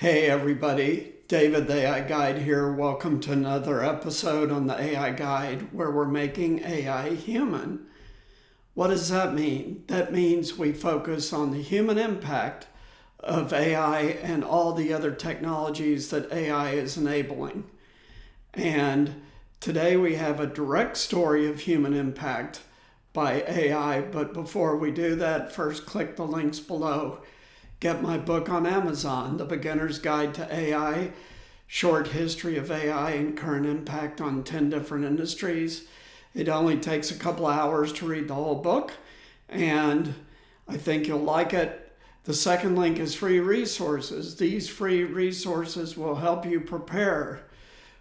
Hey everybody, David the AI Guide here. Welcome to another episode on the AI Guide where we're making AI human. What does that mean? That means we focus on the human impact of AI and all the other technologies that AI is enabling. And today we have a direct story of human impact by AI, but before we do that, first click the links below. Get my book on Amazon, The Beginner's Guide to AI, Short History of AI and Current Impact on 10 Different Industries. It only takes a couple hours to read the whole book, and I think you'll like it. The second link is free resources. These free resources will help you prepare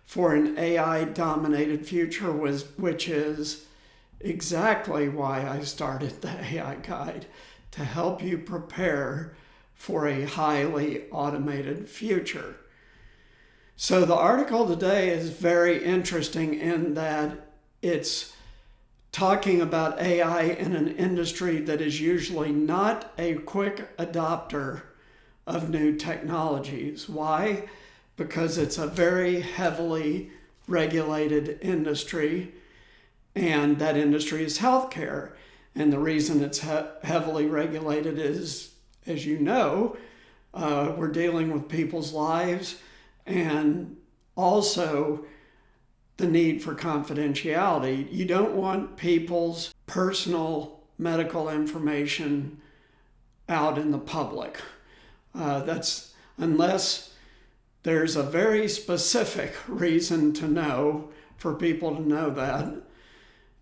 for an AI-dominated future, which is exactly why I started the AI Guide, to help you prepare for a highly automated future. So the article today is very interesting in that it's talking about AI in an industry that is usually not a quick adopter of new technologies. Why? Because it's a very heavily regulated industry, and that industry is healthcare. And the reason it's heavily regulated is, as you know, we're dealing with people's lives and also the need for confidentiality. You don't want people's personal medical information out in the public. That's unless there's a very specific reason to know, for people to know that,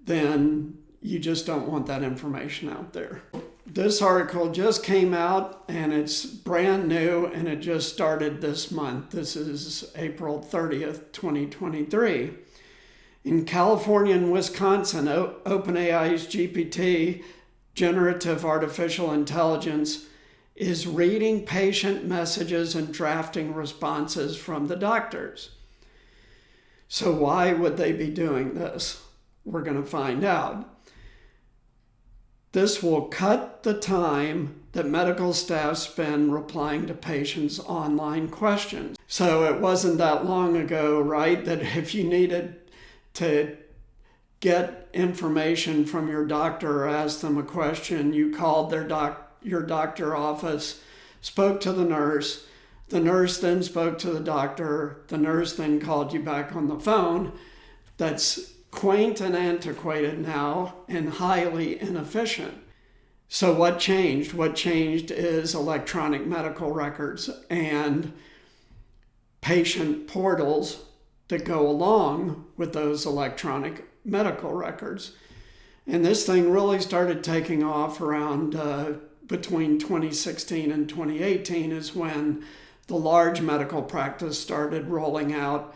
then you just don't want that information out there. This article just came out and it's brand new and it just started this month. This is April 30th, 2023. In California and Wisconsin, OpenAI's GPT, generative artificial intelligence, is reading patient messages and drafting responses from the doctors. So why would they be doing this? We're going to find out. This will cut the time that medical staff spend replying to patients' online questions. So it wasn't that long ago, right, that if you needed to get information from your doctor or ask them a question, you called your doctor office, spoke to the nurse then spoke to the doctor, the nurse then called you back on the phone. That's quaint and antiquated now and highly inefficient. So what changed? What changed is electronic medical records and patient portals that go along with those electronic medical records. And this thing really started taking off around between 2016 and 2018 is when the large medical practice started rolling out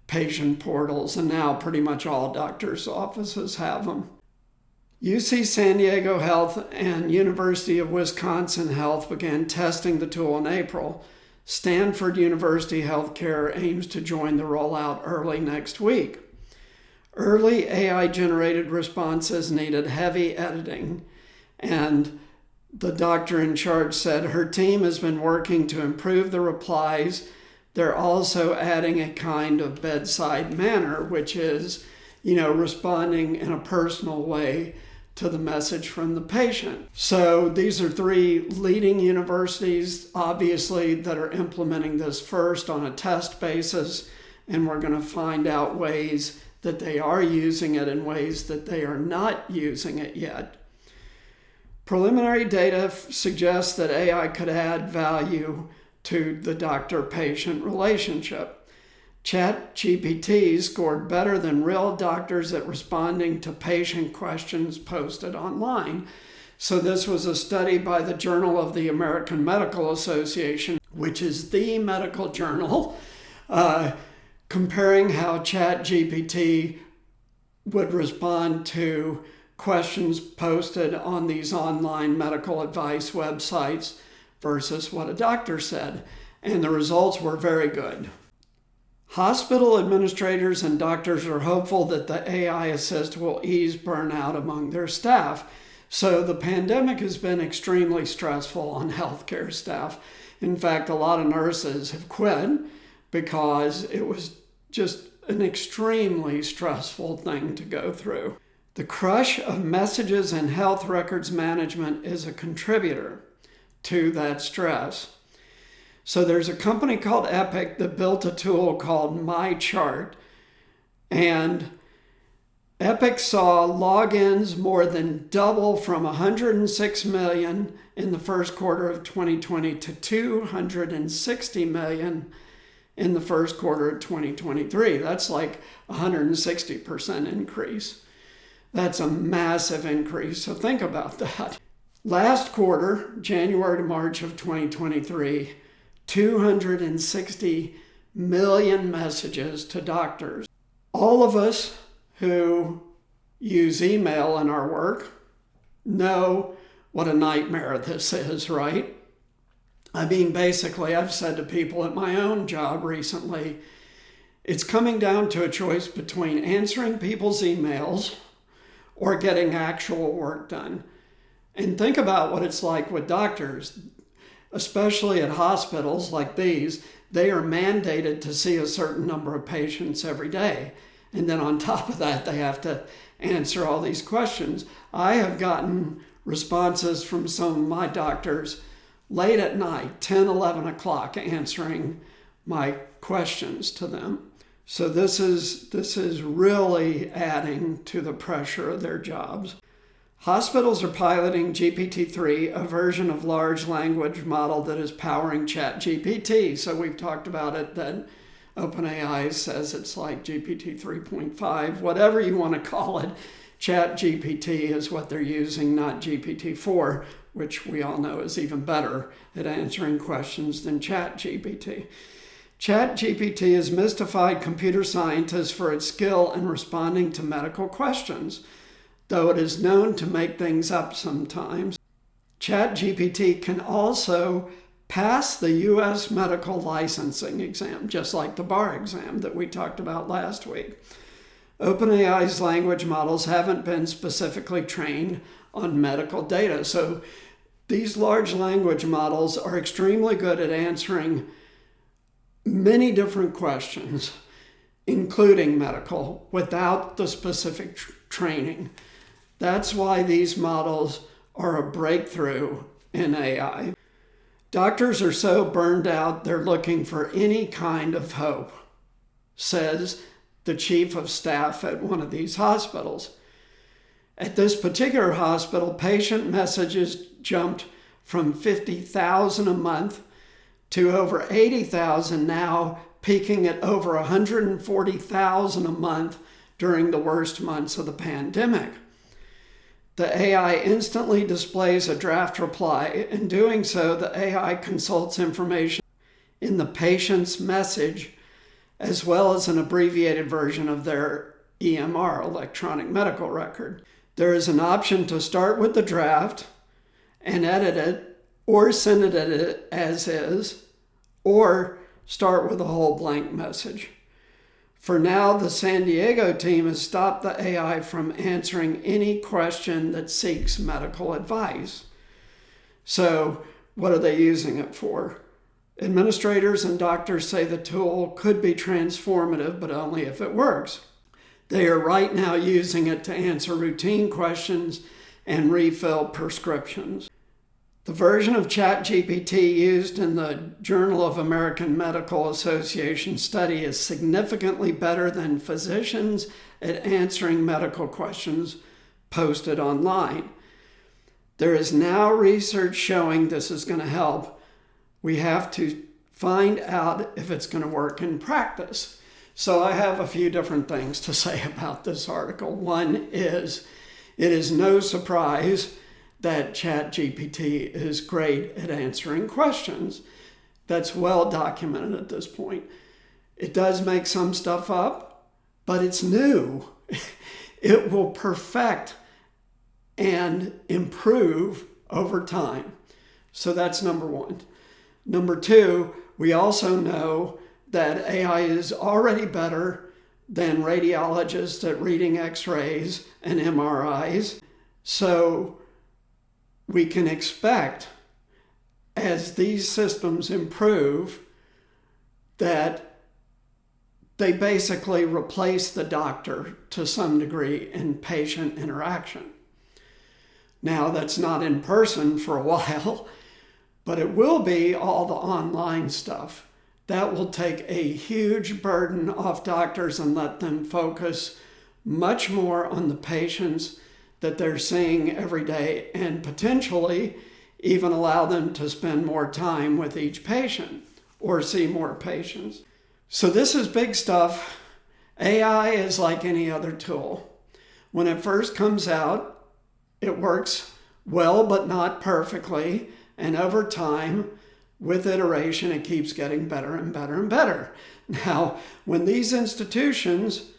patient portals, and now pretty much all doctors' offices have them. UC San Diego Health and University of Wisconsin Health began testing the tool in April. Stanford University Healthcare aims to join the rollout early next week. Early AI-generated responses needed heavy editing, and the doctor in charge said her team has been working to improve the replies. They're also adding a kind of bedside manner, which is, responding in a personal way to the message from the patient. So these are three leading universities, obviously, that are implementing this first on a test basis, and we're going to find out ways that they are using it and ways that they are not using it yet. Preliminary data suggests that AI could add value to the doctor-patient relationship. ChatGPT scored better than real doctors at responding to patient questions posted online. So this was a study by the Journal of the American Medical Association, which is the medical journal, comparing how ChatGPT would respond to questions posted on these online medical advice websites versus what a doctor said, and the results were very good. Hospital administrators and doctors are hopeful that the AI assist will ease burnout among their staff. So the pandemic has been extremely stressful on healthcare staff, In fact, a lot of nurses have quit because it was just an extremely stressful thing to go through. The crush of messages and health records management is a contributor to that stress. So there's a company called Epic that built a tool called MyChart, and Epic saw logins more than double from 106 million in the first quarter of 2020 to 260 million in the first quarter of 2023. That's like 160% increase. That's a massive increase. So think about that. Last quarter, January to March of 2023, 260 million messages to doctors. All of us who use email in our work know what a nightmare this is, right? I mean, basically, I've said to people at my own job recently, it's coming down to a choice between answering people's emails or getting actual work done. And think about what it's like with doctors, especially at hospitals like these. They are mandated to see a certain number of patients every day. And then on top of that, they have to answer all these questions. I have gotten responses from some of my doctors late at night, 10, 11 o'clock, answering my questions to them. So this is really adding to the pressure of their jobs. Hospitals are piloting GPT-3, a version of large language model that is powering ChatGPT. So we've talked about it, that OpenAI says it's like GPT 3.5, whatever you want to call it. ChatGPT is what they're using, not GPT-4, which we all know is even better at answering questions than ChatGPT. ChatGPT has mystified computer scientists for its skill in responding to medical questions, though it is known to make things up sometimes. ChatGPT can also pass the U.S. medical licensing exam, just like the bar exam that we talked about last week. OpenAI's language models haven't been specifically trained on medical data, so these large language models are extremely good at answering many different questions, including medical, without the specific training. That's why these models are a breakthrough in AI. Doctors are so burned out, they're looking for any kind of hope, says the chief of staff at one of these hospitals. At this particular hospital, patient messages jumped from 50,000 a month to over 80,000 now, peaking at over 140,000 a month during the worst months of the pandemic. The AI instantly displays a draft reply. In doing so, the AI consults information in the patient's message, as well as an abbreviated version of their EMR, electronic medical record. There is an option to start with the draft and edit it, or send it as is, or start with a whole blank message. For now, the San Diego team has stopped the AI from answering any question that seeks medical advice. So what are they using it for? Administrators and doctors say the tool could be transformative, but only if it works. They are right now using it to answer routine questions and refill prescriptions. The version of ChatGPT used in the Journal of American Medical Association study is significantly better than physicians at answering medical questions posted online. There is now research showing this is going to help. We have to find out if it's going to work in practice. So I have a few different things to say about this article. One is, it is no surprise that ChatGPT is great at answering questions. That's well documented at this point. It does make some stuff up, but it's new. It will perfect and improve over time. So that's number one. Number two, we also know that AI is already better than radiologists at reading X-rays and MRIs. So we can expect as these systems improve, that they basically replace the doctor to some degree in patient interaction. Now, that's not in person for a while, but it will be all the online stuff. That will take a huge burden off doctors and let them focus much more on the patients that they're seeing every day, and potentially even allow them to spend more time with each patient or see more patients. So this is big stuff. AI is like any other tool. When it first comes out, it works well, but not perfectly. And over time, with iteration, it keeps getting better and better and better. Now, when these institutions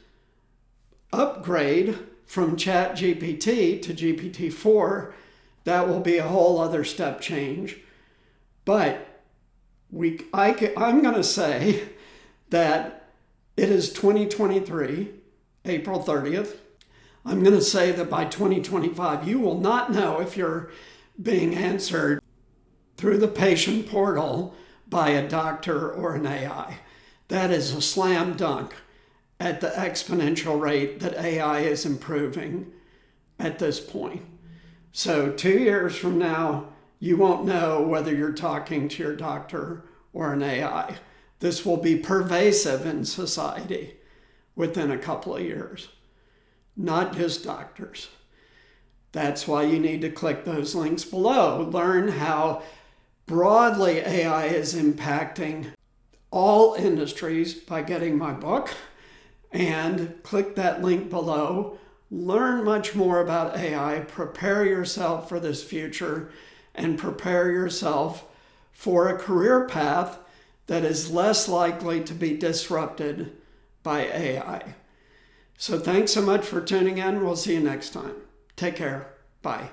upgrade from ChatGPT to GPT-4, that will be a whole other step change. But I'm going to say that it is 2023, April 30th. I'm going to say that by 2025, you will not know if you're being answered through the patient portal by a doctor or an AI. That is a slam dunk at the exponential rate that AI is improving at this point. So 2 years from now, you won't know whether you're talking to your doctor or an AI. This will be pervasive in society within a couple of years, not just doctors. That's why you need to click those links below. Learn how broadly AI is impacting all industries by getting my book, and click that link below. Learn much more about AI, prepare yourself for this future, and prepare yourself for a career path that is less likely to be disrupted by AI. So thanks so much for tuning in. We'll see you next time. Take care. Bye.